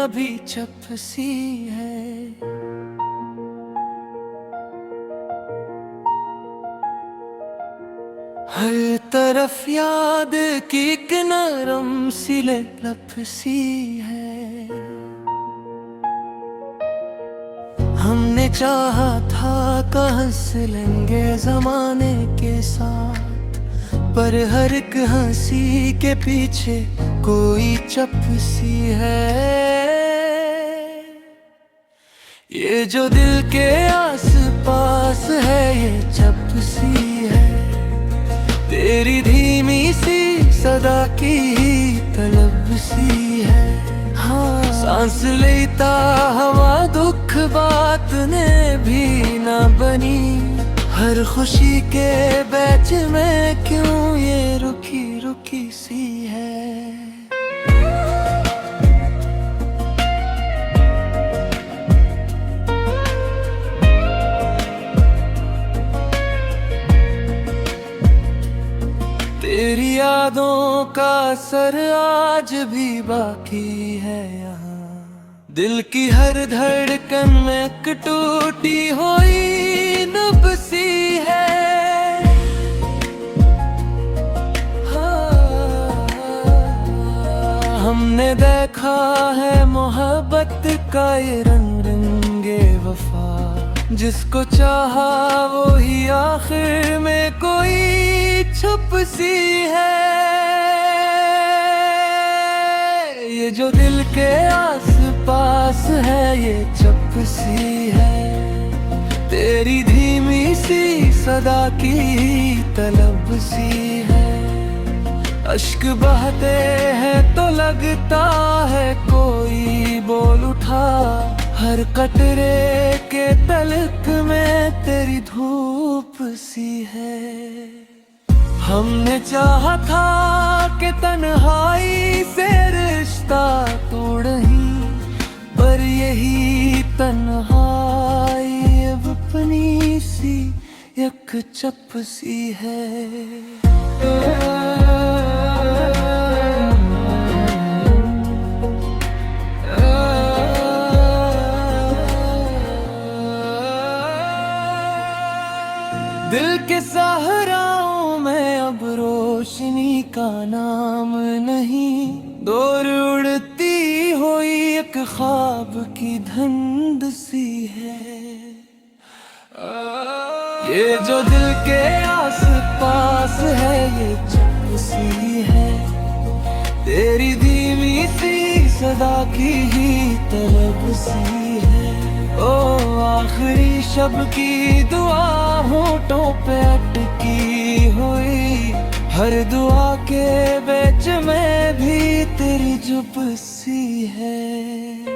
भी चपसी है। हर तरफ याद की एक नरम सी लपसी है। हमने चाहा था कि हंस लेंगे जमाने के साथ, पर हर एक हंसी के पीछे कोई चपसी है। ये जो दिल के आस पास है ये चपसी है। तेरी धीमी सी सदा की तलब सी है। हाँ, सांस लेता हवा दुख बात ने भी ना बनी। हर खुशी के बैच में क्यों ये रुकी रुकी सी है। तेरी यादों का असर आज भी बाकी है यहाँ। दिल की हर धड़कन में एक टूटी हुई नब सी है। हाँ, हमने देखा है मोहब्बत का ये रंग रंगे वफा। जिसको चाहा वो ही आखिर में कोई छुप सी है। ये जो दिल के आस पास है ये चपसी है। तेरी धीमी सी सदा की तलब सी है। अश्क बहते हैं तो लगता है कोई बोल उठा। हर कतरे के तलक में तेरी धूप सी है। हमने चाहा था कि तन्हाई से रिश्ता तोड़हीं, पर यही तन्हाई अब अपनी सी एक चपसी है। दिल के सहराओं में अब रोशनी का नाम नहीं। दूर उड़ती हुई एक ख्वाब की धुंध सी है। ये जो दिल के आस पास है ये चपसी है। तेरी धीमी सी सदा की ही तलब सी है। ओ आखिरी शब की दुआ होठों पे अटकी हुई। हर दुआ के बीच में भी तेरी चुप सी है।